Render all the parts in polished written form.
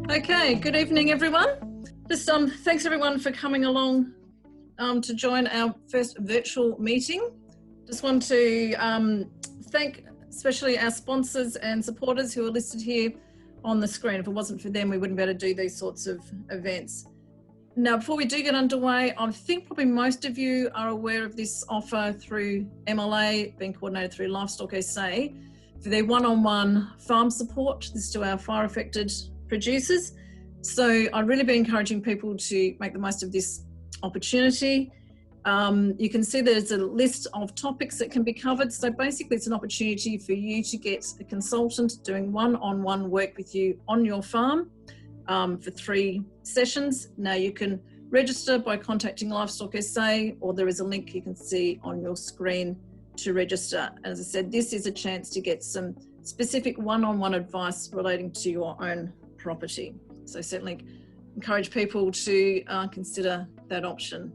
Okay, good evening everyone. Just thanks everyone for coming along to join our first virtual meeting. Just want to thank especially our sponsors and supporters who are listed here on the screen. If it wasn't for them, we wouldn't be able to do these sorts of events. Now, before we do get underway, I think probably most of you are aware of this offer through MLA, being coordinated through Livestock SA, for their one-on-one farm support. This is to our fire-affected producers. So I'd really be encouraging people to make the most of this opportunity. You can see there's a list of topics that can be covered. So basically it's an opportunity for you to get a consultant doing one-on-one work with you on your farm for 3 sessions. Now you can register by contacting Livestock SA, or there is a link you can see on your screen to register. As I said, this is a chance to get some specific one-on-one advice relating to your own property. So certainly encourage people to consider that option.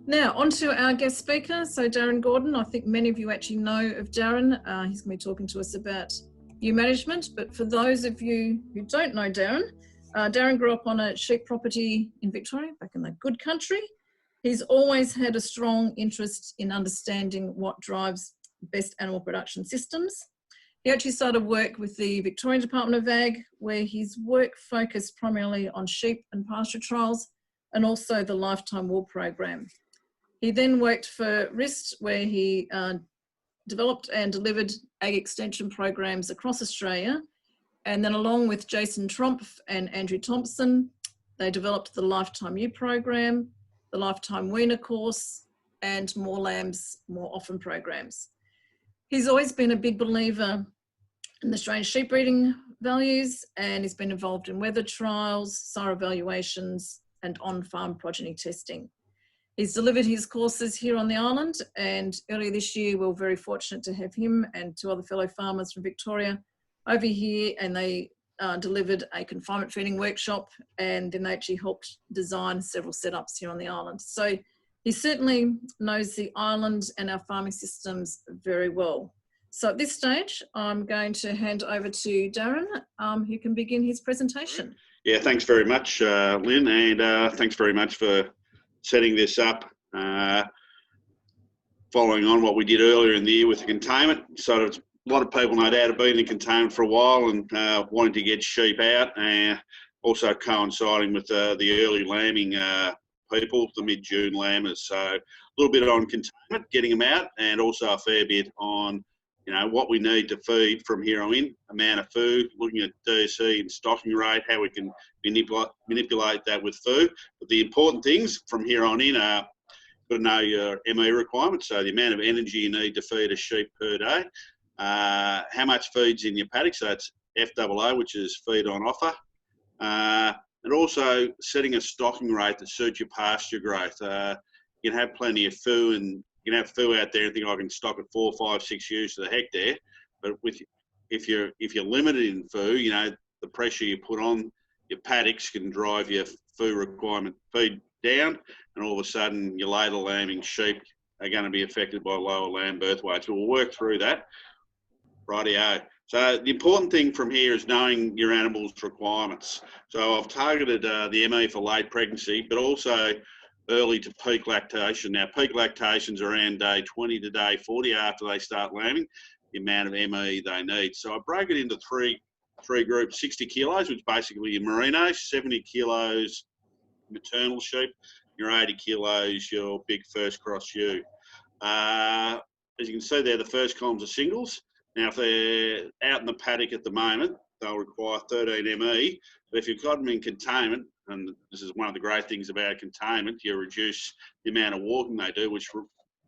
Now, on to our guest speaker. So Darren Gordon, I think many of you actually know of Darren. He's going to be talking to us about ewe management, but for those of you who don't know Darren, Darren grew up on a sheep property in Victoria, back in the good country. He's always had a strong interest in understanding what drives best animal production systems. He actually started work with the Victorian Department of Ag, where his work focused primarily on sheep and pasture trials, and also the Lifetime Wool program. He then worked for RIST, where he developed and delivered ag extension programs across Australia. And then along with Jason Trumpf and Andrew Thompson, they developed the Lifetime Ewe program, the Lifetime Weaner course, and More Lambs, More Often programs. He's always been a big believer in the Australian sheep breeding values, and he's been involved in weather trials, SAR evaluations, and on-farm progeny testing. He's delivered his courses here on the island, and earlier this year we were very fortunate to have him and 2 other fellow farmers from Victoria over here, and they delivered a confinement feeding workshop, and then they actually helped design several setups here on the island. So he certainly knows the island and our farming systems very well. So at this stage, I'm going to hand over to Darren, who can begin his presentation. Yeah, thanks very much, Lynn, and thanks very much for setting this up. Following on what we did earlier in the year with the containment, sort of a lot of people no doubt have been in containment for a while and wanting to get sheep out, and also coinciding with the early lambing people, the mid-June lambers. So a little bit on containment, getting them out, and also a fair bit on what we need to feed from here on in, amount of food, looking at DSE and stocking rate, how we can manipulate that with food. But the important things from here on in are got to know your ME requirements, so the amount of energy you need to feed a sheep per day, how much feed's in your paddock, so that's FOO, which is feed on offer, and also setting a stocking rate that suits your pasture growth. You can have plenty of food, and you can have food out there and think I can stock at 4, 5, 6 ewes to the hectare, but if you're limited in food, the pressure you put on your paddocks can drive your food requirement feed down, and all of a sudden your later lambing sheep are going to be affected by lower lamb birth weights. So we'll work through that. Rightio. So the important thing from here is knowing your animal's requirements. So I've targeted the ME for late pregnancy, but also early to peak lactation. Now, peak lactation's around day 20 to day 40 after they start lambing, the amount of ME they need. So I break it into three groups: 60 kilos, which basically your merinos, 70 kilos maternal sheep, your 80 kilos your big first cross ewe. As you can see there, the first columns are singles. Now, if they're out in the paddock at the moment, they'll require 13 ME. But if you've got them in containment, and this is one of the great things about containment, you reduce the amount of walking they do, which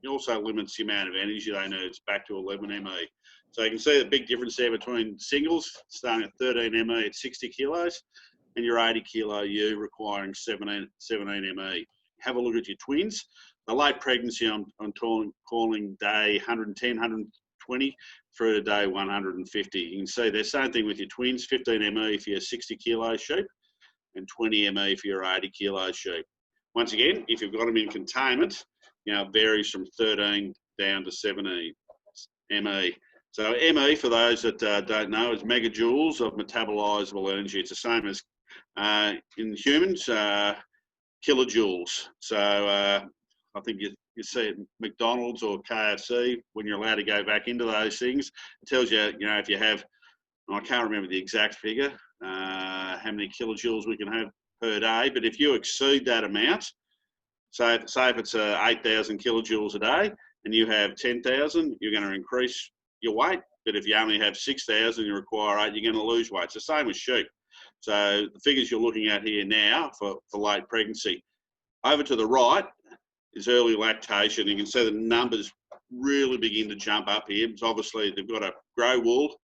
also limits the amount of energy they need. It's back to 11 ME. So you can see the big difference there between singles starting at 13 ME at 60 kilos and your 80 kilo ewe requiring 17 ME. Have a look at your twins. The late pregnancy, I'm calling day 110, 120 through to day 150. You can see the same thing with your twins: 15 ME for your 60 kilo sheep and 20 ME for your 80 kilo sheep. Once again, if you've got them in containment, it varies from 13 down to 17. ME. So ME, for those that don't know, is megajoules of metabolizable energy. It's the same as in humans, kilojoules. So I think you see at McDonald's or KFC, when you're allowed to go back into those things, it tells you, you know, if you have, I can't remember the exact figure, how many kilojoules we can have per day, but if you exceed that amount, say if it's 8,000 kilojoules a day and you have 10,000, you're going to increase your weight. But if you only have 6,000, you require 8, you're going to lose weight. It's the same with sheep. So the figures you're looking at here now for late pregnancy. Over to the right is early lactation. You can see the numbers really begin to jump up here. It's obviously they've got to grow wool,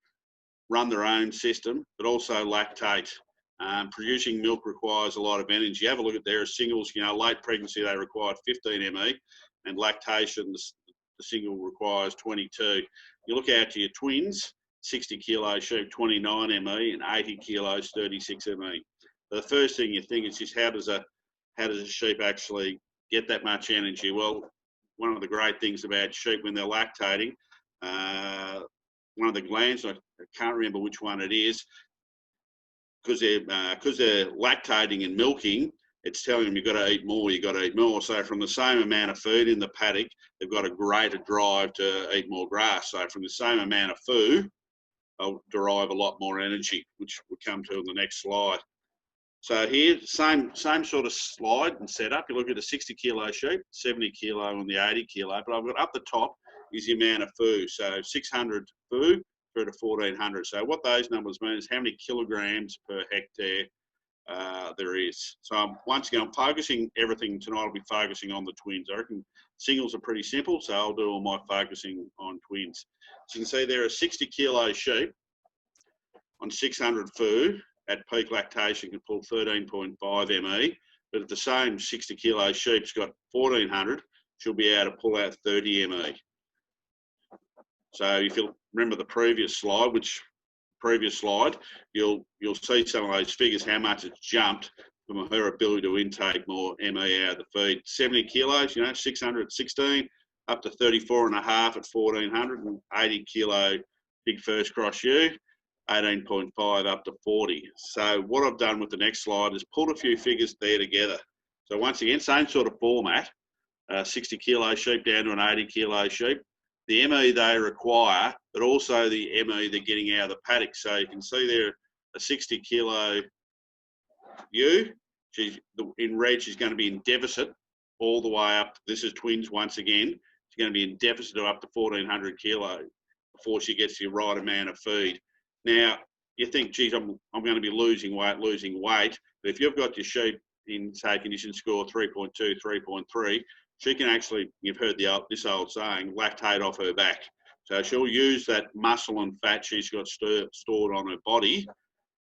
run their own system, but also lactate. Producing milk requires a lot of energy. Have a look at their singles. You know, late pregnancy they required 15 ME, and lactation the single requires 22. You look out to your twins, 60 kilo sheep, 29 ME, and 80 kilos, 36 ME. So the first thing you think is just how does a sheep actually get that much energy? Well, one of the great things about sheep when they're lactating, one of the glands, I can't remember which one it is, because they're lactating and milking, it's telling them you've got to eat more, you've got to eat more. So from the same amount of food in the paddock, they've got a greater drive to eat more grass. So from the same amount of food, they'll derive a lot more energy, which we'll come to in the next slide. So here, same sort of slide and setup. You look at a 60 kilo sheep, 70 kilo on the 80 kilo, but I've got up the top is the amount of food. So 600 food through to 1400. So what those numbers mean is how many kilograms per hectare there is. So once again, I'm focusing everything tonight. I'll be focusing on the twins. I reckon singles are pretty simple, so I'll do all my focusing on twins. So you can see there are 60 kilo sheep on 600 food at peak lactation can pull 13.5 ME, but if the same 60 kilo sheep's got 1400, she'll be able to pull out 30 ME. So if you remember the previous slide, you'll see some of those figures, how much it's jumped from her ability to intake more ME out of the feed. 70 kilos, you know, 600 at 16, up to 34.5 at 1400, and 80 kilo big first cross ewe, 18.5 up to 40. So what I've done with the next slide is pulled a few figures there together. So once again, same sort of format, 60 kilo sheep down to an 80 kilo sheep. The ME they require, but also the ME they're getting out of the paddock. So you can see there a 60 kilo ewe. In red, she's going to be in deficit all the way up. This is twins once again. She's going to be in deficit of up to 1400 kilo before she gets the right amount of feed. Now, you think, geez, I'm going to be losing weight. But if you've got your sheep in, say, condition score 3.2, 3.3, she can actually, you've heard this old saying, lactate off her back. So she'll use that muscle and fat she's got stored on her body,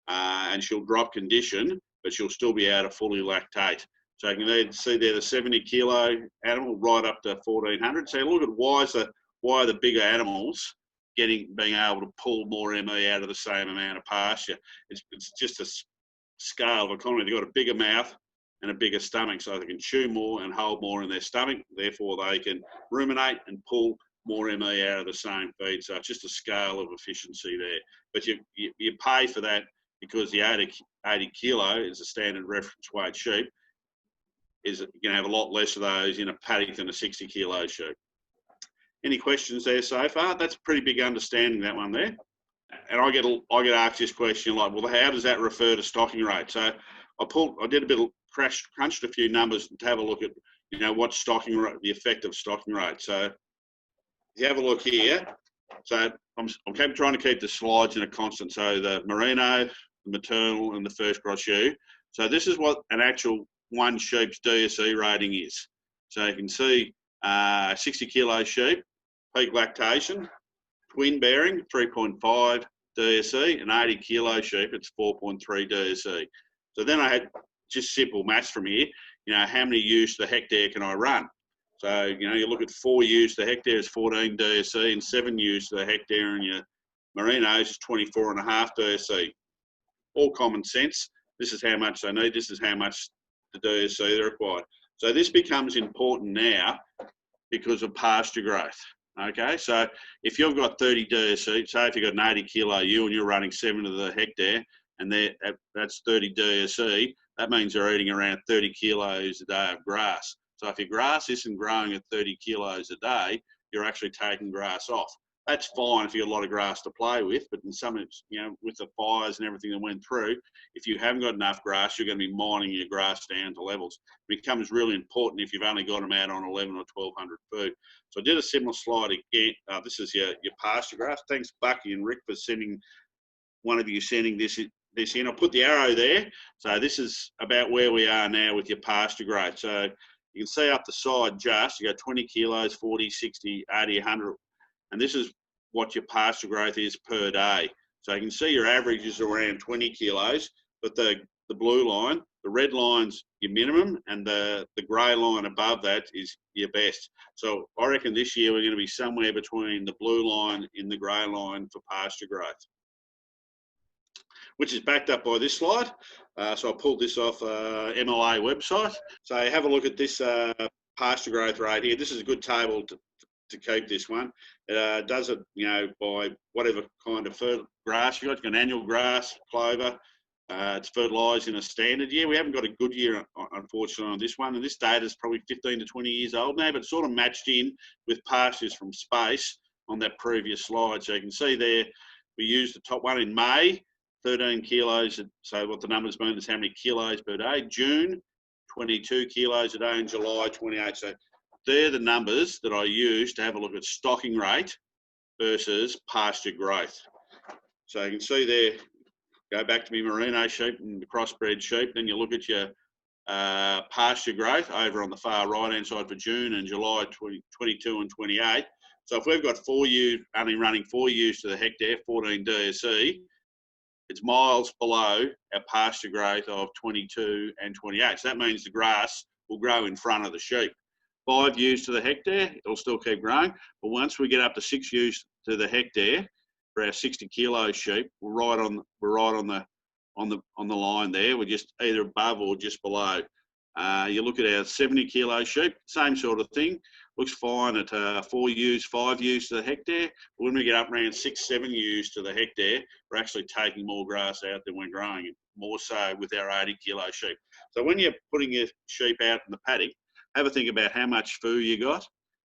and she'll drop condition, but she'll still be able to fully lactate. So you can see there the 70 kilo animal right up to 1400. So look at why are the bigger animals being able to pull more ME out of the same amount of pasture. It's just a scale of economy. They've got a bigger mouth and a bigger stomach, so they can chew more and hold more in their stomach. Therefore, they can ruminate and pull more ME out of the same feed. So it's just a scale of efficiency there. But you pay for that because the 80 kilo is a standard reference weight sheep. You're going to have a lot less of those in a paddock than a 60 kilo sheep. Any questions there so far? That's a pretty big understanding, that one there. And I get asked this question like, well, how does that refer to stocking rate? So I did a bit of crunched a few numbers to have a look at, you know, what stocking rate, the effect of stocking rate. So if you have a look here, so I'm trying to keep the slides in a constant. So the merino, the maternal, and the first cross ewe. So this is what an actual one sheep's DSE rating is. So you can see 60 kilo sheep, peak lactation, twin bearing, 3.5 DSE, and 80 kilo sheep, it's 4.3 DSE. So then I had just simple maths from here, you know, how many ewes to the hectare can I run? So, you know, you look at 4 ewes to the hectare is 14 DSE, and 7 ewes to the hectare in your merinos is 24.5 DSE. All common sense. This is how much they need. This is how much the DSE they require. So this becomes important now because of pasture growth. Okay, so if you've got 30 DSE, say if you've got an 80 kilo ewe and you're running 7 to the hectare, and that's 30 DSE, that means they're eating around 30 kilos a day of grass. So if your grass isn't growing at 30 kilos a day, you're actually taking grass off. That's fine if you've got a lot of grass to play with, but in some, with the fires and everything that went through, if you haven't got enough grass, you're going to be mining your grass down to levels. It becomes really important if you've only got them out on 11 or 1200 food. So I did a similar slide again. This is your pasture grass. Thanks, Bucky and Rick, for sending this in. I'll put the arrow there. So this is about where we are now with your pasture growth. So you can see up the side you got 20 kilos, 40, 60, 80, 100. And this is what your pasture growth is per day. So you can see your average is around 20 kilos, but the blue line, the red line's your minimum, and the grey line above that is your best. So I reckon this year we're going to be somewhere between the blue line and the grey line for pasture growth, which is backed up by this slide. So I pulled this off MLA website. So have a look at this pasture growth rate here. This is a good table to keep this one. It does it, by whatever kind of grass you've got. You've got an annual grass, clover. It's fertilised in a standard year. We haven't got a good year, unfortunately, on this one. And this data is probably 15 to 20 years old now, but it's sort of matched in with pastures from space on that previous slide. So you can see there, we used the top one in May, 13 kilos. So what the numbers mean is how many kilos per day. June, 22 kilos a day. In July, 28. So they're the numbers that I use to have a look at stocking rate versus pasture growth. So you can see there, go back to my merino sheep and the crossbred sheep, then you look at your pasture growth over on the far right-hand side for June and July 22 and 28. So if we've got 4 ewes, only running 4 ewes to the hectare, 14 DSE, it's miles below our pasture growth of 22 and 28. So that means the grass will grow in front of the sheep. 5 ewes to the hectare, it'll still keep growing. But once we get up to 6 ewes to the hectare for our 60 kilo sheep, we're right on the line there. We're just either above or just below. You look at our 70 kilo sheep, same sort of thing. Looks fine at 4 ewes, 5 ewes to the hectare. But when we get up around 6, 7 ewes to the hectare, we're actually taking more grass out than we're growing it, more so with our 80 kilo sheep. So when you're putting your sheep out in the paddock, have a think about how much food you got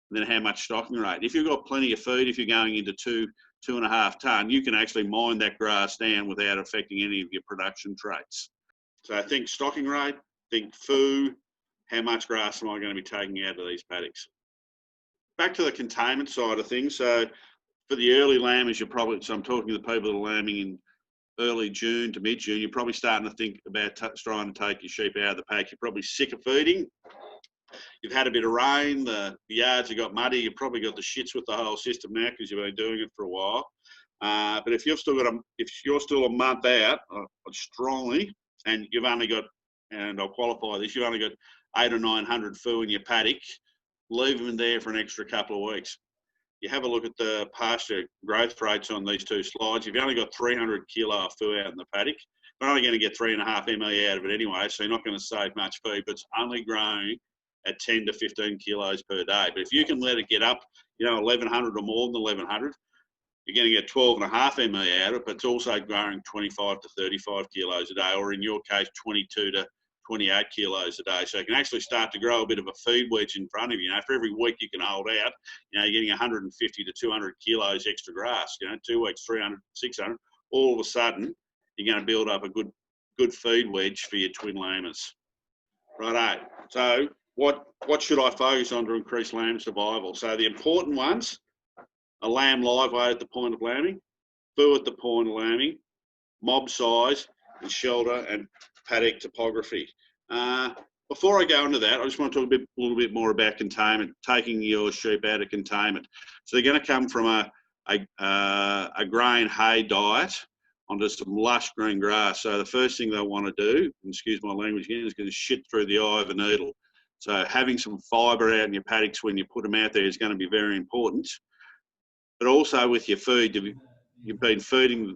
and then how much stocking rate. If you've got plenty of food, if you're going into 2.5 tonne, you can actually mine that grass down without affecting any of your production traits. So think stocking rate, think food, how much grass am I going to be taking out of these paddocks. Back to the containment side of things. So for the early lambers, so I'm talking to the people that are lambing in early June to mid-June, you're probably starting to think about trying to take your sheep out of the paddock. You're probably sick of feeding. You've had a bit of rain, the yards have got muddy, you've probably got the shits with the whole system now because you've been doing it for a while. But if you're still a month out, strongly, and you've only got, and I'll qualify this, you've only got 800 or 900 foo in your paddock, leave them in there for an extra couple of weeks. You have a look at the pasture growth rates on these two slides. You've only got 300 kilo of foo out in the paddock. You're only going to get 3.5 ME out of it anyway, so you're not going to save much feed, but it's only growing at 10 to 15 kilos per day. But if you can let it get up, 1,100 or more than 1,100, you're going to get 12.5 ME out of it, but it's also growing 25 to 35 kilos a day, or in your case, 22 to 28 kilos a day. So you can actually start to grow a bit of a feed wedge in front of you. For every week you can hold out, you're getting 150 to 200 kilos extra grass. 2 weeks, 300, 600. All of a sudden, you're going to build up a good feed wedge for your twin lambers. Righto. So what should I focus on to increase lamb survival? So the important ones are lamb live weight at the point of lambing, foo at the point of lambing, mob size, and shelter and paddock topography. Before I go into that, I just want to talk a little bit more about containment, taking your sheep out of containment. So they're going to come from a grain hay diet onto some lush green grass. So the first thing they'll want to do, and excuse my language again, is going to shit through the eye of a needle. So having some fibre out in your paddocks when you put them out there is going to be very important. But also with your food, you've been feeding,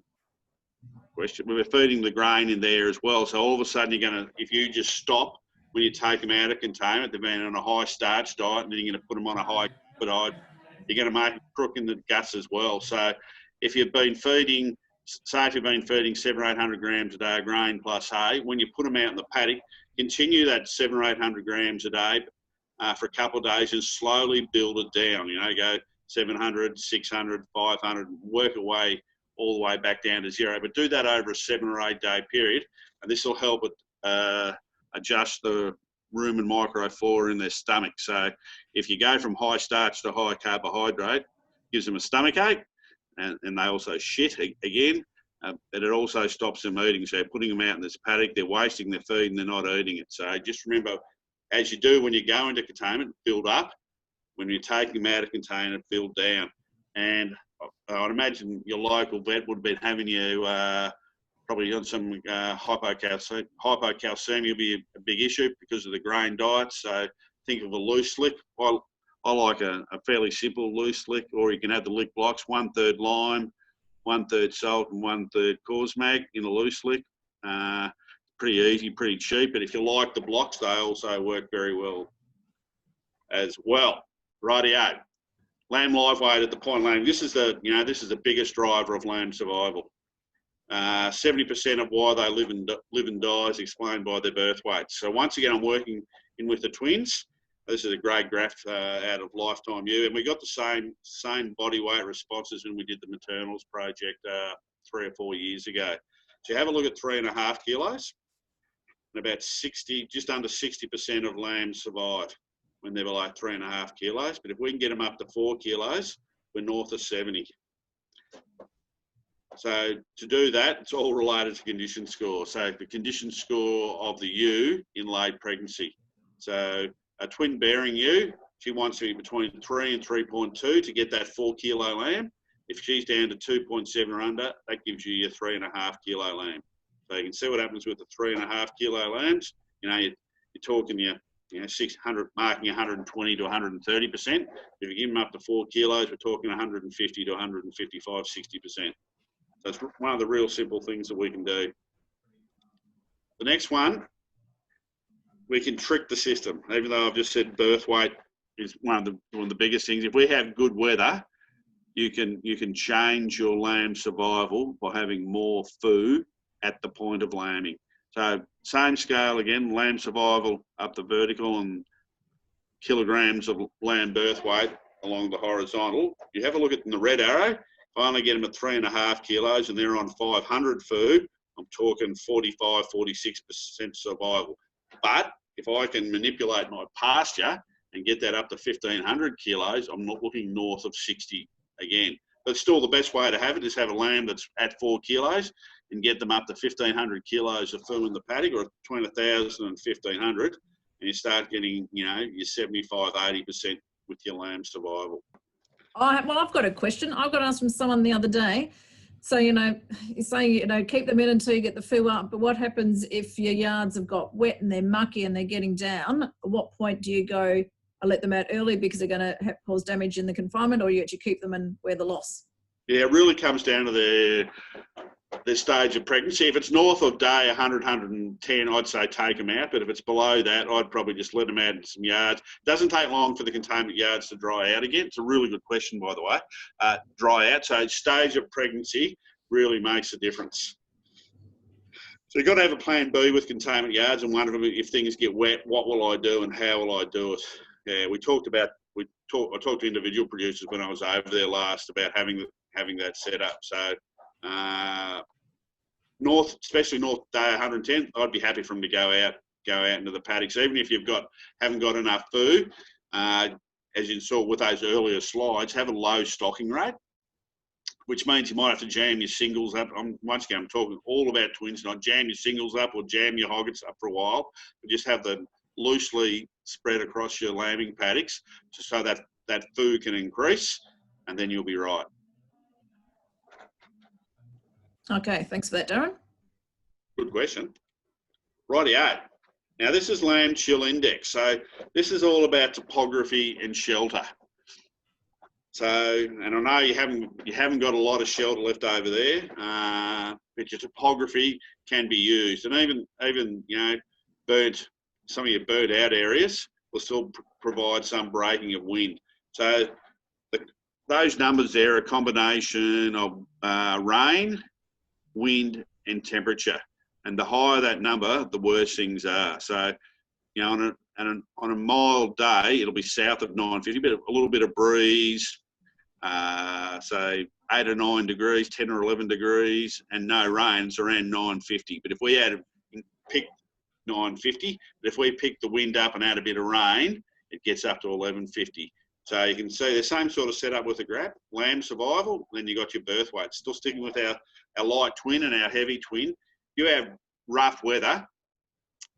we're feeding the grain in there as well. So all of a sudden you're going to, if you just stop when you take them out of containment, they've been on a high starch diet, and then you're going to put them on a high you're going to make a crook in the guts as well. So if you've been feeding, say if you've been feeding 700 or 800 grams a day of grain plus hay, when you put them out in the paddock, continue that 700 or 800 grams a day for a couple of days and slowly build it down. You know, go 700, 600, 500, work away all the way back down to zero. But do that over a 7 or 8 day period, and this will help it adjust the rumen microflora in their stomach. So if you go from high starch to high carbohydrate, gives them a stomach ache, and they also shit again. But it also stops them eating. So putting them out in this paddock, they're wasting their feed and they're not eating it. So just remember, as you do when you go into containment, build up. When you're taking them out of containment, build down. And I'd imagine your local vet would have been having you probably on some hypocalcemia will be a big issue because of the grain diet. So think of a loose lick. I like a fairly simple loose lick, or you can have the lick blocks, 1/3 lime, 1/3 salt and 1/3 Corsmag in a loose lick. Pretty easy, pretty cheap. But if you like the blocks, they also work very well as well. Rightio. Lamb live weight at the point lamb. This is the biggest driver of lamb survival. 70% of why they live and die is explained by their birth weights. So once again, I'm working in with the twins. This is a great graph out of Lifetime Ewe, and we got the same body weight responses when we did the maternals project 3 or 4 years ago. So have a look at 3.5 kilos, and about 60, just under 60% of lambs survive when they're below 3.5 kilos. But if we can get them up to 4 kilos, we're north of 70. So to do that, it's all related to condition score. So the condition score of the ewe in late pregnancy. So a twin bearing ewe, she wants to be between 3 and 3.2 to get that 4 kilo lamb. If she's down to 2.7 or under, that gives you your 3.5 kilo lamb. So you can see what happens with the 3.5 kilo lambs. You know, you're talking 600, marking 120 to 130%. If you give them up to 4 kilos, we're talking 150 to 155, 60%. So it's one of the real simple things that we can do. The next one, we can trick the system. Even though I've just said birth weight is one of the biggest things. If we have good weather, you can change your lamb survival by having more food at the point of lambing. So same scale again, lamb survival up the vertical and kilograms of lamb birth weight along the horizontal. You have a look at the red arrow. If I only get them at 3.5 kilos and they're on 500 food, I'm talking 45, 46% survival. But if I can manipulate my pasture and get that up to 1,500 kilos, I'm not looking north of 60 again. But still, the best way to have it is have a lamb that's at 4 kilos and get them up to 1,500 kilos of food in the paddock, or between 1,000 and 1,500, and you start getting, your 75, 80% with your lamb survival. Well, I've got a question. I've got asked from someone the other day. So, you say, keep them in until you get the foo up, but what happens if your yards have got wet and they're mucky and they're getting down? At what point do you go, I let them out early because they're going to cause damage in the confinement, or you actually keep them and wear the loss? Yeah, it really comes down to their stage of pregnancy. If it's north of day 100, 110, I'd say take them out. But if it's below that, I'd probably just let them out in some yards. It doesn't take long for the containment yards to dry out again. It's a really good question, by the way. Dry out. So stage of pregnancy really makes a difference. So you've got to have a plan B with containment yards, and one of them, if things get wet, what will I do and how will I do it? Yeah, I talked to individual producers when I was over there last about having that set up. So especially north day 110, I'd be happy for them to go out into the paddocks, even if haven't got enough food. As you saw with those earlier slides, have a low stocking rate, which means you might have to jam your singles up. Once again, I'm talking all about twins, not jam your singles up or jam your hoggets up for a while, but just have them loosely spread across your lambing paddocks so that food can increase, and then you'll be right. Okay, thanks for that, Darren. Good question. Rightio. Now, this is Lamb Chill Index. So this is all about topography and shelter. So, and I know you haven't got a lot of shelter left over there, but your topography can be used, and even some of your burnt out areas will still provide some breaking of wind. So those numbers there are a combination of rain, wind, and temperature. And the higher that number, the worse things are. So, you know, on a mild day, it'll be south of 950, but a little bit of breeze, say 8 or 9 degrees, 10 or 11 degrees, and no rain, it's around 950. But if we picked 950, but if we pick the wind up and add a bit of rain, it gets up to 1150. So you can see the same sort of setup with the grap, lamb survival, then you got your birth weight. Still sticking with our light twin and our heavy twin. You have rough weather,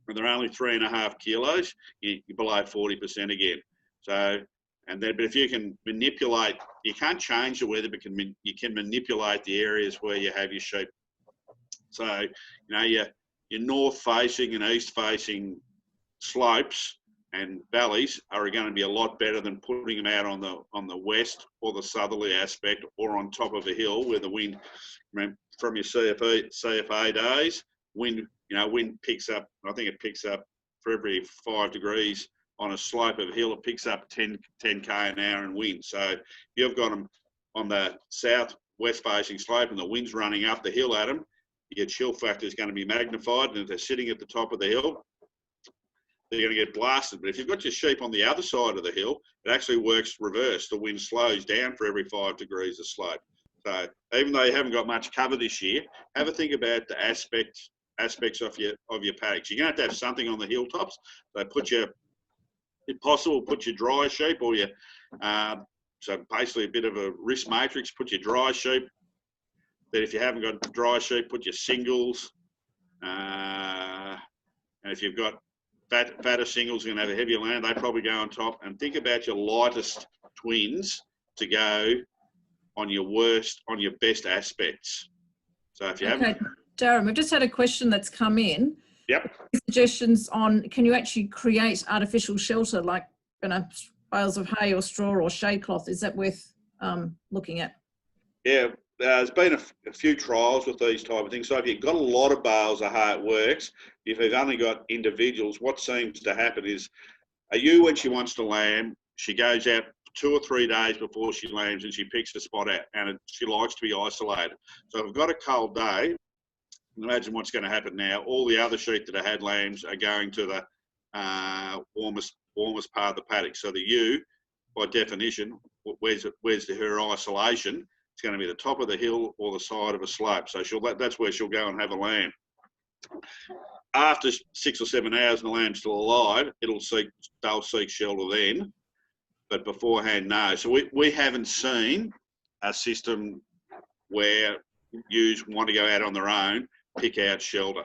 and they're only 3.5 kilos, you're below 40% again. So, but if you can manipulate, you can't change the weather, but you can manipulate the areas where you have your sheep. So, you know, your north-facing and east-facing slopes and valleys are going to be a lot better than putting them out on the west or the southerly aspect or on top of a hill where the wind, from your CFA days, wind picks up. I think it picks up for every 5 degrees on a slope of a hill, it picks up 10 k an hour in wind. So if you've got them on the south-west facing slope and the wind's running up the hill at them, your chill factor is going to be magnified, and if they're sitting at the top of the hill, they're going to get blasted. But if you've got your sheep on the other side of the hill, it actually works reverse. The wind slows down for every 5 degrees of slope. So even though you haven't got much cover this year, have a think about the aspects of your paddocks. You're going to have something on the hilltops. So if possible, put your dry sheep or your, so basically a bit of a risk matrix, put your dry sheep. Then if you haven't got dry sheep, put your singles. And if you've got fatter singles, you're going to have a heavier lamb, they probably go on top. And think about your lightest twins to go on your best aspects. So if you haven't... Darren, we've just had a question that's come in. Yep. Suggestions on, can you actually create artificial shelter, like, you know, bales of hay or straw or shade cloth? Is that worth looking at? Yeah, there's been a few trials with these type of things. So if you've got a lot of bales of hay, it works. If you've only got individuals, what seems to happen is a ewe, when she wants to lamb, she goes out 2 or 3 days before she lambs and she picks a spot out, and she likes to be isolated. So if we've got a cold day, imagine what's going to happen now. All the other sheep that have had lambs are going to the warmest part of the paddock. So the ewe, by definition, where's her isolation? It's going to be the top of the hill or the side of a slope. So that's where she'll go and have a lamb. After 6 or 7 hours and the lamb's still alive, they'll seek shelter then. But beforehand, no. So we haven't seen a system where ewes want to go out on their own, pick out shelter,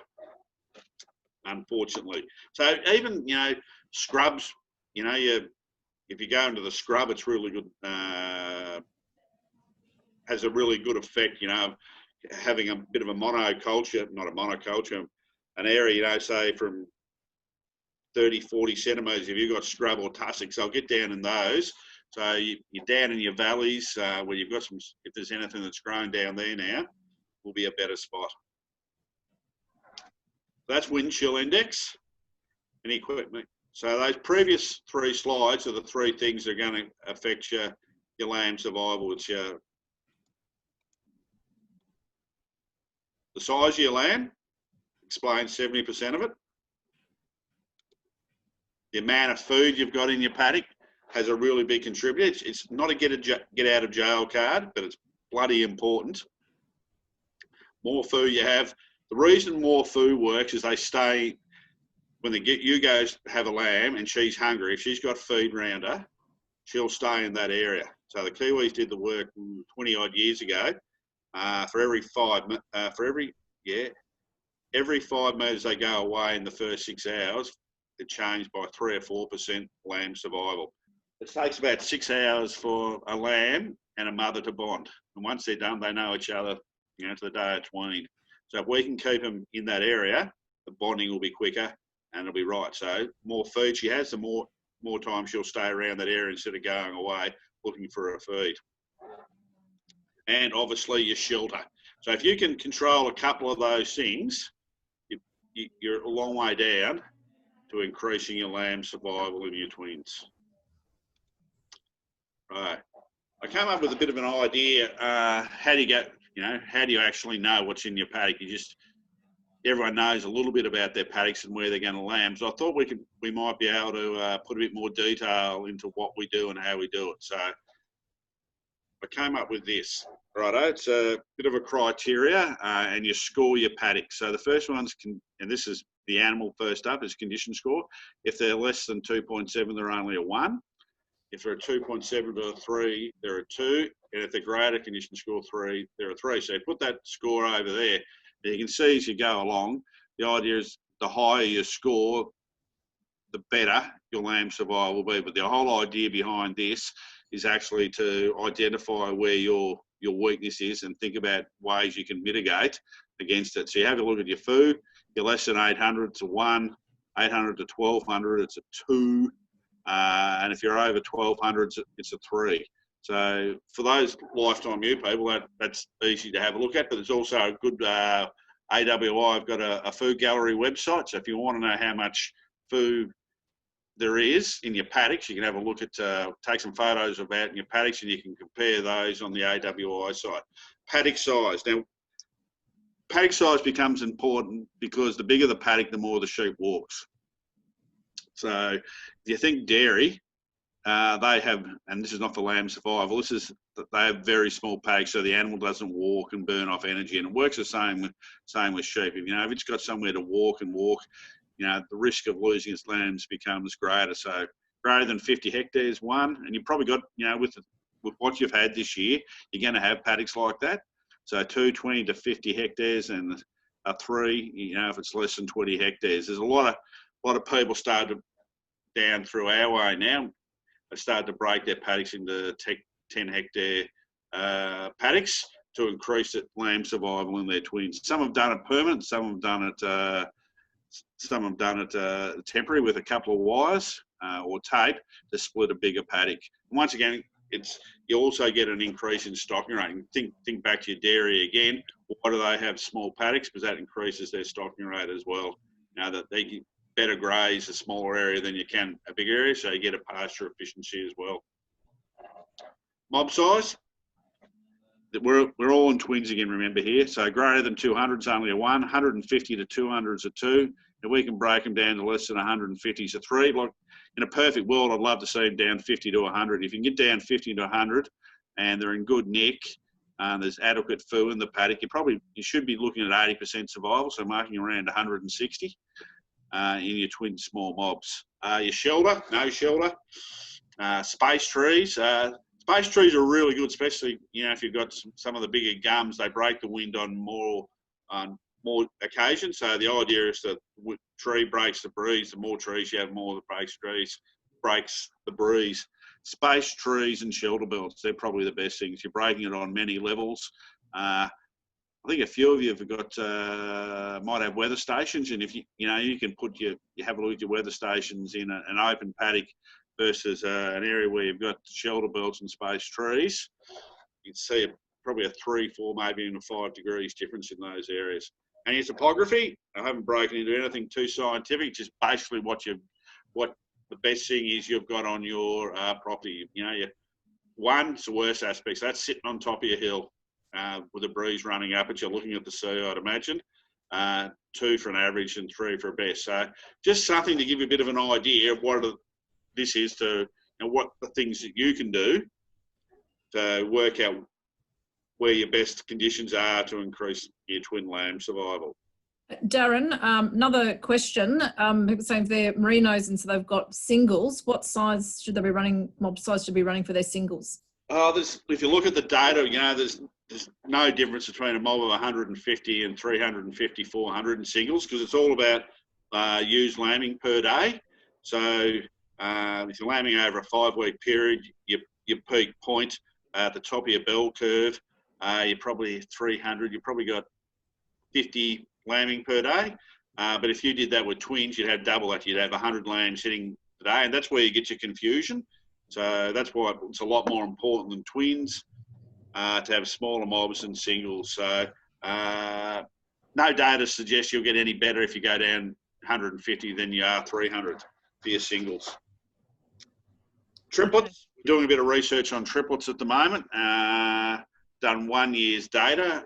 unfortunately. So even, you know, scrubs, you know, if you go into the scrub, it's really good, has a really good effect, you know, having a bit of a monoculture, not a monoculture, an area, you know, say from 30, 40 centimetres, if you've got scrub or tussocks, I'll get down in those. So you're down in your valleys where you've got some, if there's anything that's grown down there now, will be a better spot. That's wind chill index and equipment. So those previous 3 slides are the 3 things that are going to affect your lamb survival. It's the size of your lamb, explains 70% of it. The amount of food you've got in your paddock has a really big contributor. It's not a get out of jail card, but it's bloody important. More food you have. The reason more food works is they stay, when you go have a lamb and she's hungry, if she's got feed around her, she'll stay in that area. So the Kiwis did the work 20 odd years ago. Every 5 metres they go away in the first 6 hours, it changed by 3 or 4% lamb survival. It takes about 6 hours for a lamb and a mother to bond. And once they're done, they know each other, you know, to the day it's weaned. So if we can keep them in that area, the bonding will be quicker and it'll be right. So more feed she has, the more time she'll stay around that area instead of going away looking for a feed. And obviously your shelter. So if you can control a couple of those things, you're a long way down to increasing your lamb survival in your twins. Right. I came up with a bit of an idea. How do you get, how do you actually know what's in your paddock? Everyone knows a little bit about their paddocks and where they're going to lamb. So I thought we might be able to put a bit more detail into what we do and how we do it. So I came up with this, righto. It's a bit of a criteria, and you score your paddock. So the first one's, and this is the animal first up, is condition score. If they're less than 2.7, they're only a 1. If they're a 2.7 to a 3, they're a 2. And if they're greater, condition score 3, they're a 3. So you put that score over there. You can see as you go along, the idea is the higher your score, the better your lamb survival will be. But the whole idea behind this is actually to identify where your weakness is and think about ways you can mitigate against it. So you have a look at your food. You're less than 800, it's a 1. 800 to 1200, it's a 2. And if you're over 1200, it's a 3. So for those lifetime ewe people, that's easy to have a look at, but there's also a good AWI. I've got a food gallery website. So if you want to know how much food there is in your paddocks, you can have a look at, take some photos of that in your paddocks, and you can compare those on the AWI site. Paddock size. Now, paddock size becomes important because the bigger the paddock, the more the sheep walks. So if you think dairy, they have, and this is not for lamb survival, they have very small paddocks, so the animal doesn't walk and burn off energy, and it works the same with sheep. If it's got somewhere to walk, the risk of losing its lambs becomes greater. So greater than 50 hectares, 1, and you've probably got, with what you've had this year, you're going to have paddocks like that. So 2, 20 to 50 hectares, and a 3, if it's less than 20 hectares. There's a lot of people started down through our way now. They started to break their paddocks into 10 hectare paddocks to increase lamb survival in their twins. Some have done it permanent, some have done it temporary with a couple of wires or tape to split a bigger paddock. And once again, you also get an increase in stocking rate. And think back to your dairy again. Why do they have small paddocks? Because that increases their stocking rate as well. That they can better graze a smaller area than you can a big area, so you get a pasture efficiency as well. Mob size. We're all in twins again, remember here. So greater than 200 is only a 1, 150 to 200 is a 2, and we can break them down to less than 150 is a 3. Like in a perfect world, I'd love to see them down 50 to 100. If you can get down 50 to 100 and they're in good nick, there's adequate food in the paddock, you should be looking at 80% survival, so marking around 160 in your twin small mobs. Your shelter, no shelter. Space trees. Space trees are really good, especially if you've got some of the bigger gums. They break the wind on more occasions. So the idea is that the tree breaks the breeze. The more trees you have, more that breaks the breeze. Space trees and shelter belts, they're probably the best things. You're breaking it on many levels. I think a few of you have got might have weather stations, and if you can put you have a look at your weather stations in an open paddock versus an area where you've got shelter belts and space trees, you can see probably a 3, 4, maybe even a 5 degrees difference in those areas. And your topography, I haven't broken into anything too scientific, just basically what the best thing is you've got on your property. One's the worst aspect, so that's sitting on top of your hill. With a breeze running up, but you're looking at the sea, I'd imagine. 2 for an average and 3 for a best. So just something to give you a bit of an idea of what this is what the things that you can do to work out where your best conditions are to increase your twin lamb survival. Darren, another question. People saying if they're merinos and so they've got singles, what size should they be running, mob size should be running for their singles? If you look at the data, there's no difference between a mob of 150 and 350, 400 in singles, because it's all about ewes lambing per day. So if you're lambing over a 5-week period, your peak point at the top of your bell curve, you're probably 300. You've probably got 50 lambing per day. But if you did that with twins, you'd have double that. You'd have 100 lambs hitting per day, and that's where you get your confusion. So that's why it's a lot more important than twins to have smaller mobs than singles. So no data suggests you'll get any better if you go down 150 than you are 300 for your singles. Triplets, Doing a bit of research on triplets at the moment. Done 1 year's data.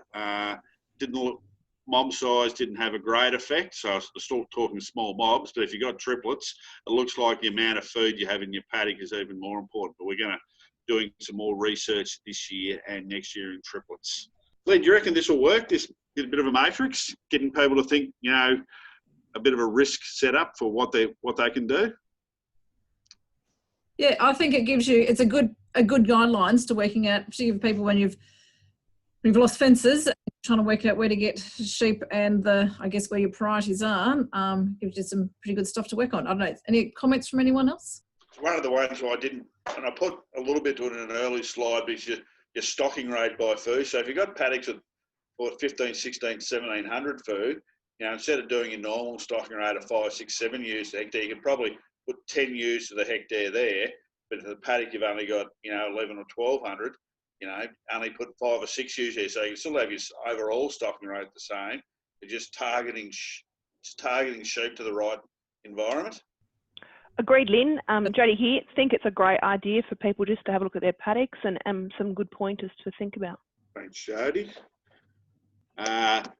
Didn't look, mob size didn't have a great effect, so I was still talking small mobs, but if you've got triplets, it looks like the amount of food you have in your paddock is even more important. But we're going to doing some more research this year and next year in triplets. Lee, do you reckon this will work? This is a bit of a matrix, getting people to think, you know, a bit of a risk setup for what they can do? Yeah, I think it gives you, it's a good guidelines to working out, particularly for people when you've lost fences, trying to work out where to get sheep and I guess where your priorities are. Gives you some pretty good stuff to work on. I don't know, any comments from anyone else? One of the ones I didn't, and I put a little bit to it in an early slide, because your stocking rate by food. So if you've got paddocks with 15, 16, 1700 food, you know, instead of doing your normal stocking rate of 5, 6, 7 ewes to hectare, you can probably put 10 ewes to the hectare there. But for the paddock, you've only got, you know, 11 or 1200. You know, only put 5 or 6 ewes there, so you can still have your overall stocking rate the same. You're just targeting sheep to the right environment. Agreed, Lynn. Jodie here. I think it's a great idea for people just to have a look at their paddocks and some good pointers to think about. Thanks, Jodie.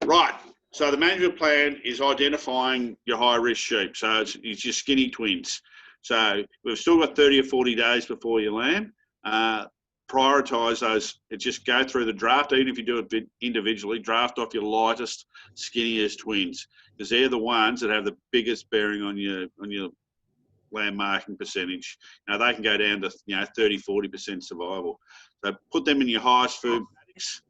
Right. So the management plan is identifying your high-risk sheep. So it's your skinny twins. So we've still got 30 or 40 days before you lamb. Prioritise those. Just go through the draft, even if you do it individually, draft off your lightest, skinniest twins, because they're the ones that have the biggest bearing on your lamb marking percentage. Now they can go down to 30, 40% survival. So put them in your highest food paddocks,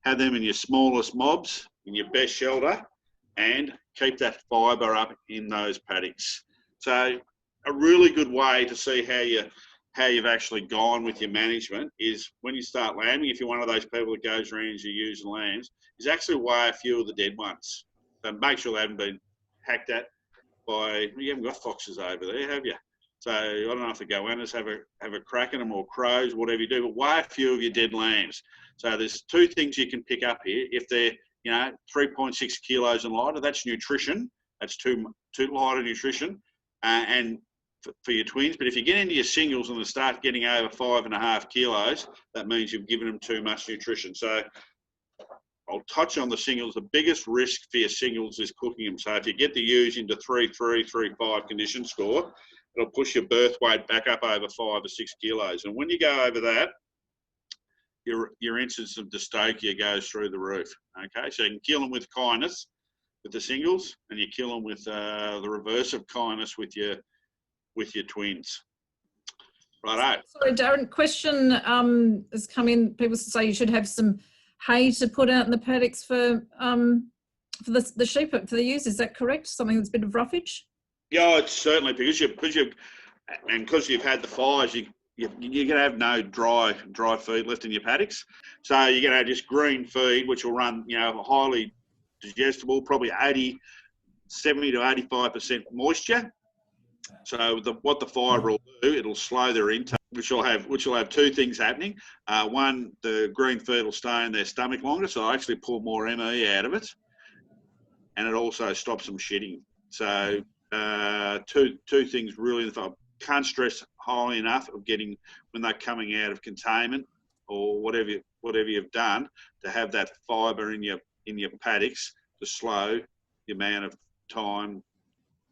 have them in your smallest mobs, in your best shelter, and keep that fibre up in those paddocks. So a really good way to see how you've actually gone with your management is when you start lambing, if you're one of those people that goes around as you use lambs, is actually weigh a few of the dead ones. So make sure they haven't been hacked at by, you haven't got foxes over there, have you? So I don't know if the goannas have a crack in them, or crows, whatever you do, but weigh a few of your dead lambs. So there's two things you can pick up here. If they're 3.6 kilos and lighter, that's nutrition. That's too lighter nutrition, and for your twins. But if you get into your singles and they start getting over 5.5 kilos, that means you've given them too much nutrition. So I'll touch on the singles. The biggest risk for your singles is cooking them. So if you get the ewes into 3.3, 3.5 condition score, it'll push your birth weight back up over 5 or 6 kilos. And when you go over that, your incidence of dystocia goes through the roof. Okay, so you can kill them with kindness with the singles, and you kill them with the reverse of kindness with your twins. Righto. Sorry, Darren, question has come in. People say you should have some hay to put out in the paddocks for the sheep, for the ewes. Is that correct? Something that's a bit of roughage? Yeah, it's certainly because you've had the fires. You're going to have no dry feed left in your paddocks. So you're going to have just green feed, which will run, highly digestible, probably 70 to 85% moisture. So what the fibre will do, it'll slow their intake, which will have two things happening. One, the green feed will stay in their stomach longer, so I actually pull more ME out of it, and it also stops them shitting. So two things really. I can't stress highly enough of getting, when they're coming out of containment or whatever you've done, to have that fibre in your paddocks to slow the amount of time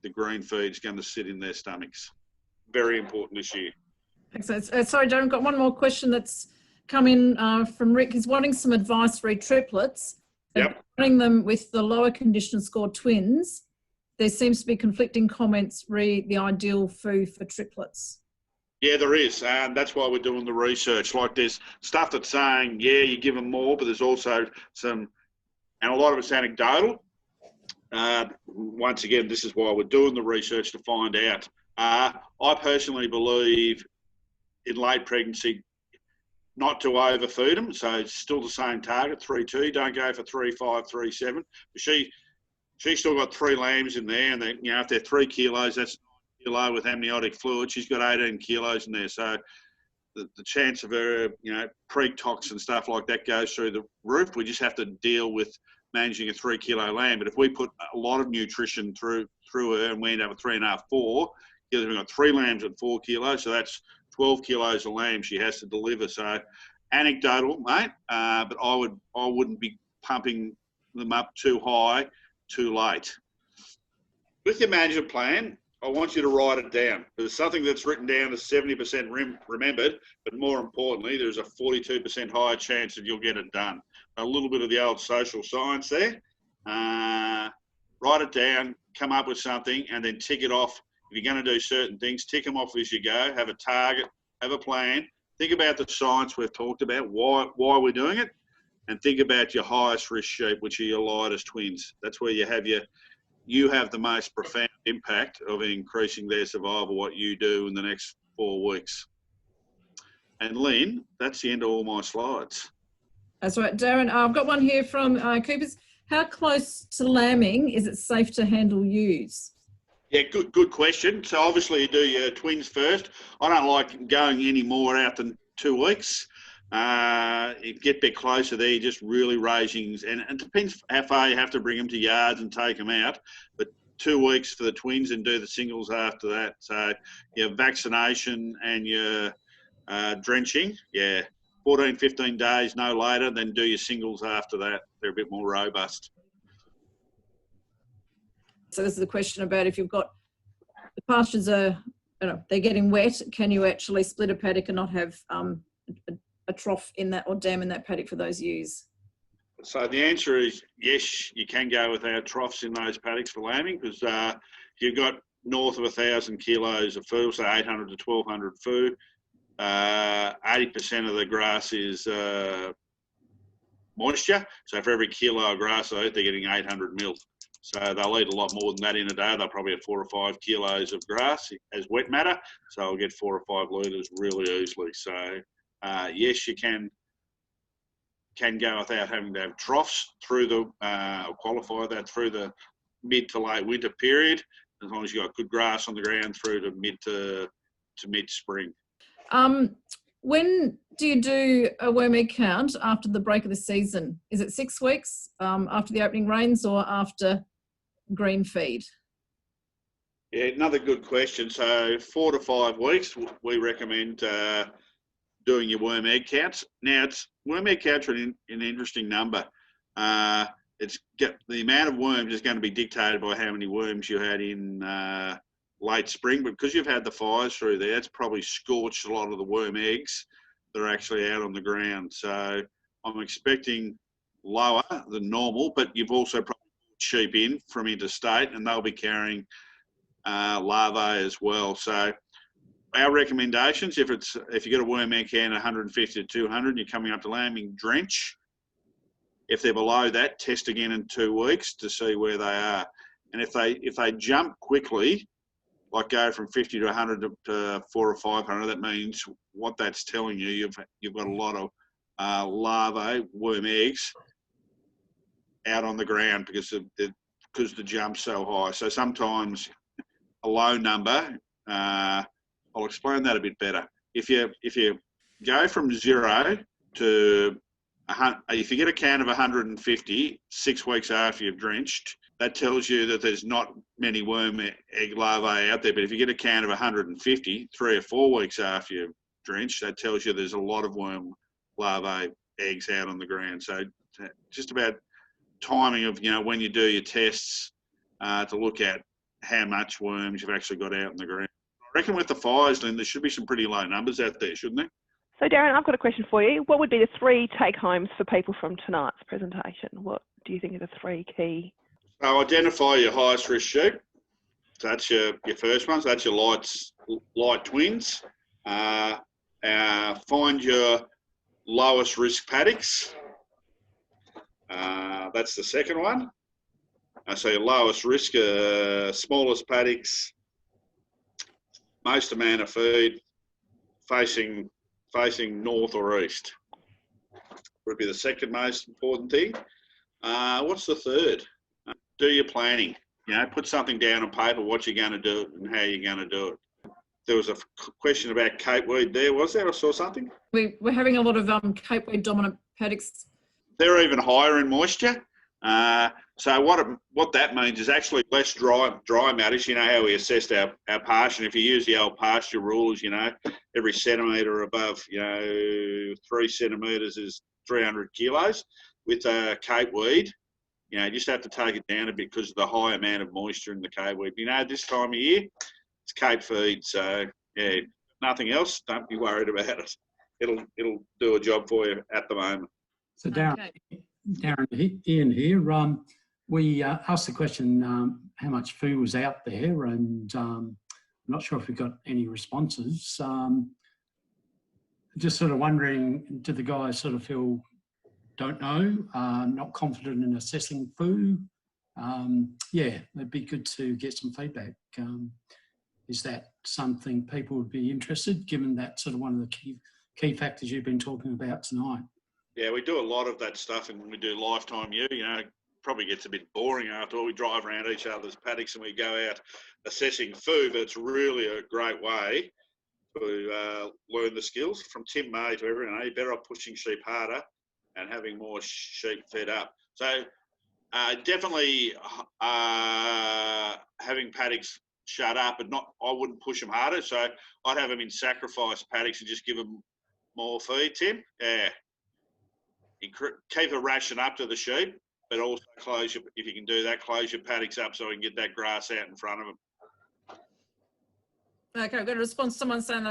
the green feed is going to sit in their stomachs. Very important this year. Excellent. Sorry, Darren, I've got one more question that's come in from Rick. He's wanting some advice for triplets. Yep. Running them with the lower condition score twins, there seems to be conflicting comments re the ideal food for triplets. Yeah, there is. That's why we're doing the research. Like, there's stuff that's saying, yeah, you give them more, but there's also some, and a lot of it's anecdotal. Once again, this is why we're doing the research, to find out. I personally believe in late pregnancy not to overfeed them. So it's still the same target, 3.2. Don't go for 3.5, 3.7. She's still got 3 lambs in there, and if they're 3 kilos, that's 9 kilo with amniotic fluid. She's got 18 kilos in there. So the chance of her, preg tox and stuff like that goes through the roof. We just have to deal with managing a 3 kilo lamb. But if we put a lot of nutrition through her and we end up with 3.5, 4, we've got 3 lambs at 4 kilos, so that's 12 kilos of lamb she has to deliver. So anecdotal, mate, but I wouldn't be pumping them up too high, too late. With your management plan, I want you to write it down. There's something that's written down as 70% remembered, but more importantly, there's a 42% higher chance that you'll get it done. A little bit of the old social science there. Write it down, come up with something, and then tick it off. If you're going to do certain things, tick them off as you go. Have a target, have a plan. Think about the science we've talked about, why we're doing it, and think about your highest risk sheep, which are your lightest twins. That's where you have the most profound impact of increasing their survival, what you do in the next 4 weeks. And Lynn, that's the end of all my slides. That's right, Darren. I've got one here from Cooper's. How close to lambing is it safe to handle ewes? Yeah, good question. So obviously you do your twins first. I don't like going any more out than 2 weeks. You get a bit closer there, you're just really raising, and it depends how far you have to bring them to yards and take them out. But 2 weeks for the twins and do the singles after that. So your vaccination and your drenching, 14, 15 days, no later, then do your singles after that. They're a bit more robust. So this is a question about if you've got the pastures are, they're getting wet, can you actually split a paddock and not have a trough in that or dam in that paddock for those ewes? So the answer is yes, you can go without troughs in those paddocks for lambing, because you've got north of 1,000 kilos of food, so 800 to 1,200 food. 80% of the grass is moisture. So for every kilo of grass they eat, they're getting 800 mil. So they'll eat a lot more than that in a day. They'll probably have 4 or 5 kilos of grass as wet matter. So I'll get 4 or 5 litres really easily. So yes, you can go without having to have troughs through the, or qualify that through the mid to late winter period, as long as you've got good grass on the ground through to mid spring. When do you do a worm egg count after the break of the season? Is it 6 weeks after the opening rains or after green feed? Yeah, another good question. So 4 to 5 weeks, we recommend doing your worm egg counts. Now, worm egg counts are an interesting number. The amount of worms is going to be dictated by how many worms you had in late spring, but because you've had the fires through there, it's probably scorched a lot of the worm eggs that are actually out on the ground. So I'm expecting lower than normal, but you've also probably brought sheep in from interstate and they'll be carrying larvae as well. So our recommendations, if you get a worm egg count 150 to 200 and you're coming up to lambing, drench. If they're below that, test again in 2 weeks to see where they are. And if they jump quickly, like go from 50 to 100 to 400 or 500, that means what that's telling you, you've got a lot of larvae, worm eggs, out on the ground because the jump's so high. So sometimes a low number, I'll explain that a bit better. If you go from 0 to if you get a count of 150 6 weeks after you've drenched, that tells you that there's not many worm egg larvae out there. But if you get a count of 150 3 or 4 weeks after you've drenched, that tells you there's a lot of worm larvae eggs out on the ground. So just about timing of when you do your tests to look at how much worms you've actually got out on the ground. I reckon with the fires, Lynn, there should be some pretty low numbers out there, shouldn't there? So Darren, I've got a question for you. What would be the 3 take-homes for people from tonight's presentation? What do you think are the 3 key? So identify your highest risk sheep. So that's your first one. So that's your light twins. Find your lowest risk paddocks. That's the second one. So your lowest risk, smallest paddocks, most amount of feed, facing north or east. Would be the second most important thing. What's the third? Do your planning. Put something down on paper, what you're going to do and how you're going to do it. There was a question about Cape weed there, was there? I saw something. We're having a lot of Cape weed dominant paddocks. They're even higher in moisture. So what that means is actually less dry matters. You know how we assessed our pasture. And if you use the old pasture rules, you know, every centimetre above, you know, 3 centimetres is 300 kilos. With cape weed, you know, you just have to take it down a bit because of the high amount of moisture in the cape weed. You know, this time of year, it's cape feed. So, yeah, nothing else. Don't be worried about it. It'll do a job for you at the moment. So, Darren, Ian here. We asked the question how much food was out there, and I'm not sure if we got any responses. Just sort of wondering, do the guys sort of feel don't know, not confident in assessing food? Yeah, it'd be good to get some feedback. Is that something people would be interested, given that sort of one of the key factors you've been talking about tonight? Yeah, we do a lot of that stuff, and we do lifetime ewes. You know, probably gets a bit boring after all. We drive around each other's paddocks and we go out assessing food, but it's really a great way to learn the skills. From Tim May to everyone, you're better off pushing sheep harder and having more sheep fed up. So definitely having paddocks shut up, but I wouldn't push them harder. So I'd have them in sacrifice paddocks and just give them more feed, Tim. Yeah. Keep a ration up to the sheep, but also if you can do that, close your paddocks up so we can get that grass out in front of them. Okay, I've got a response. Someone saying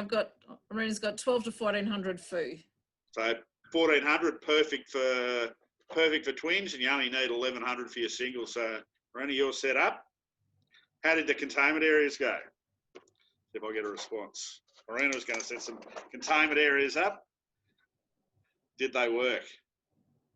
Marina's got 12 to 1400 food. So 1400, perfect for twins, and you only need 1100 for your singles. So Marina, you're set up. How did the containment areas go? If I get a response. Marina was going to set some containment areas up. Did they work?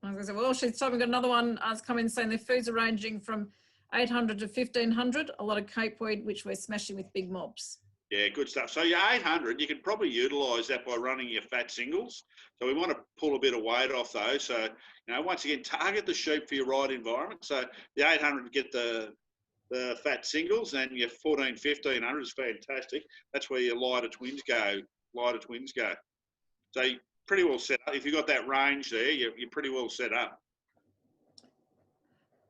I was going to say, well, she's got another one has come in saying their foods are ranging from 800 to 1500, a lot of cape weed, which we're smashing with big mobs. Yeah, good stuff. So your 800, you can probably utilise that by running your fat singles. So we want to pull a bit of weight off those. So, you know, once again, target the sheep for your right environment. So the 800 get the fat singles, and your 1500 is fantastic. That's where your lighter twins go. So pretty well set up. If you've got that range there, you're pretty well set up.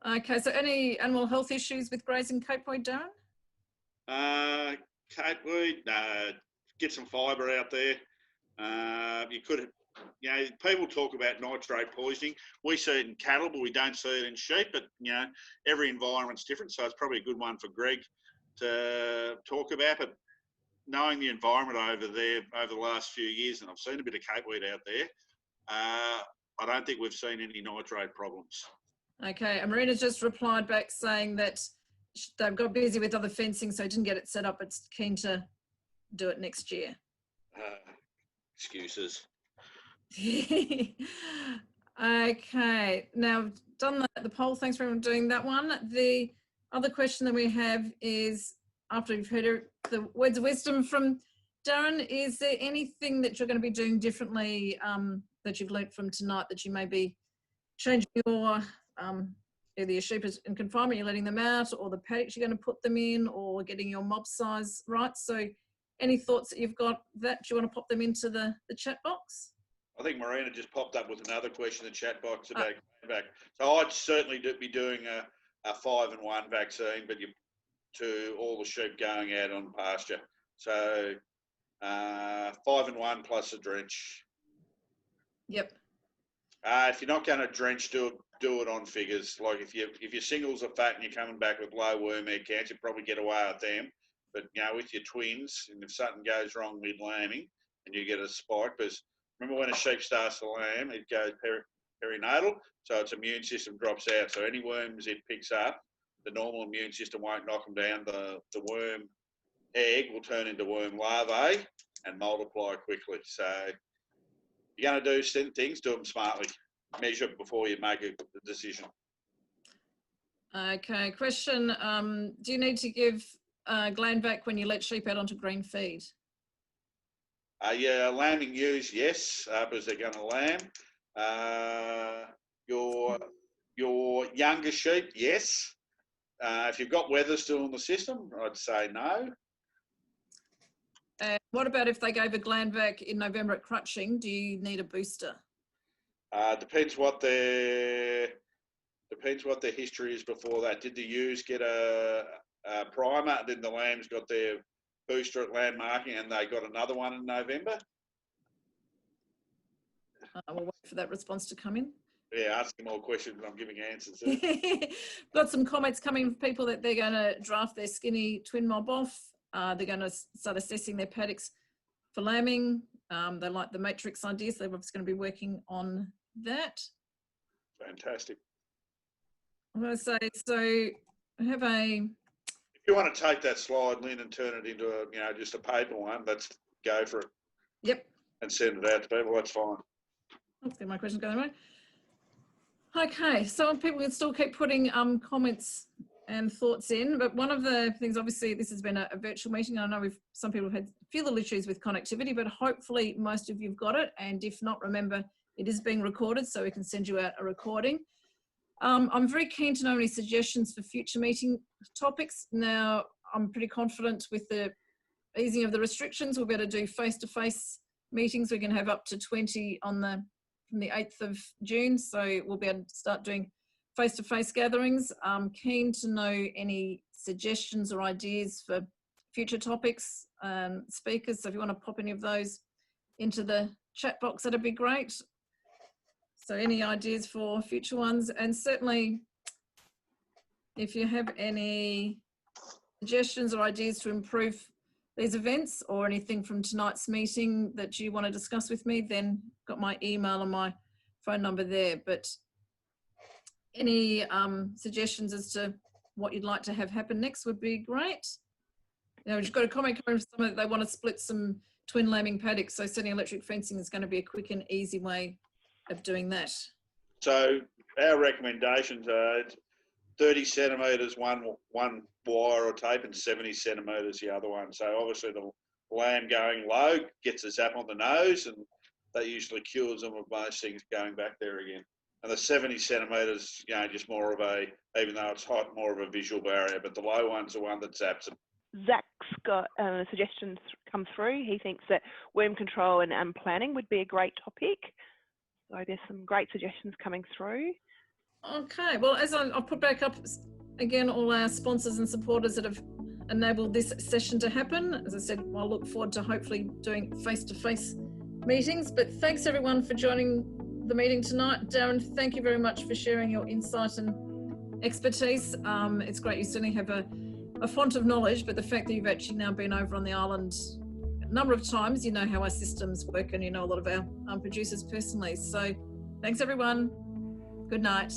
Okay, so any animal health issues with grazing cape weed, Darren? Cape weed, get some fibre out there. You could, you know, people talk about nitrate poisoning. We see it in cattle, but we don't see it in sheep. But, you know, every environment's different, so it's probably a good one for Greg to talk about. But knowing the environment over there over the last few years, and I've seen a bit of cape weed out there, I don't think we've seen any nitrate problems. Okay, and Marina's just replied back saying that they've got busy with other fencing, so didn't get it set up, but keen to do it next year. Excuses. Okay, now done the poll. Thanks for everyone doing that one. The other question that we have is, after you've heard the words of wisdom from Darren, is there anything that you're going to be doing differently that you've learnt from tonight that you may be changing your either your sheep in confinement, you're letting them out, or the paddocks you're going to put them in, or getting your mob size right? So any thoughts that you've got that you want to pop them into the chat box? I think Marina just popped up with another question in the chat box about back. So I'd certainly be doing a 5-in-1 vaccine, but to all the sheep going out on pasture. So 5-in-1 plus a drench. Yep. If you're not going to drench, do it on figures. Like if your singles are fat and you're coming back with low worm egg counts, you probably get away with them. But, you know, with your twins, and if something goes wrong mid-lambing and you get a spike, because remember when a sheep starts to lamb, it goes perinatal, so its immune system drops out. So any worms it picks up, the normal immune system won't knock them down. The worm egg will turn into worm larvae and multiply quickly. So you're going to do certain things, do them smartly. Measure before you make a decision. Okay, question. Do you need to give gland vac when you let sheep out onto green feed? Yeah, lambing ewes, yes, because they're going to lamb. Your younger sheep, yes. If you've got weather still in the system, I'd say no. And what about if they gave a gland vac in November at crutching? Do you need a booster? Depends what their Depends what their history is before that. Did the ewes get a primer? Then the lambs got their booster at land marking and they got another one in November? We'll wait for that response to come in. Yeah, asking more questions and I'm giving answers. Got some comments coming from people that they're going to draft their skinny twin mob off. They're going to start assessing their paddocks for lambing. They like the matrix ideas. They're obviously going to be working on that. Fantastic. I'm going to say, so I have a... If you want to take that slide, Lynn, and turn it into a, just a paper one, let's go for it. Yep. And send it out to people, that's fine. Let's get my questions going away. Okay, so people can still keep putting comments and thoughts in, but one of the things, obviously, this has been a virtual meeting. I know some people have had a few little issues with connectivity, but hopefully most of you've got it. And if not, remember, it is being recorded, so we can send you out a recording. I'm very keen to know any suggestions for future meeting topics. Now, I'm pretty confident with the easing of the restrictions, we'll be able to do face-to-face meetings. We can have up to 20 from the 8th of June, so we'll be able to start doing face-to-face gatherings. I'm keen to know any suggestions or ideas for future topics, speakers. So if you want to pop any of those into the chat box, that'd be great. So any ideas for future ones? And certainly if you have any suggestions or ideas to improve these events or anything from tonight's meeting that you want to discuss with me, then got my email and my phone number there. But any suggestions as to what you'd like to have happen next would be great. We've just got a comment coming from someone that they want to split some twin lambing paddocks. So setting electric fencing is going to be a quick and easy way of doing that. So our recommendations are 30 centimetres one wire or tape and 70 centimetres the other one. So obviously the lamb going low gets a zap on the nose and that usually cures them of most things going back there again. And the 70 centimetres, just more of a, even though it's hot, more of a visual barrier, but the low one's the one that zaps them. Zach's got suggestions come through. He thinks that worm control and planning would be a great topic. So there's some great suggestions coming through. Okay, well, as I'll put back up again, all our sponsors and supporters that have enabled this session to happen. As I said, I'll look forward to hopefully doing face-to-face meetings, but thanks everyone for joining the meeting tonight. Darren, thank you very much for sharing your insight and expertise. It's great you certainly have a font of knowledge, but the fact that you've actually now been over on the island a number of times, you know how our systems work and you know a lot of our producers personally. So thanks everyone. Good night.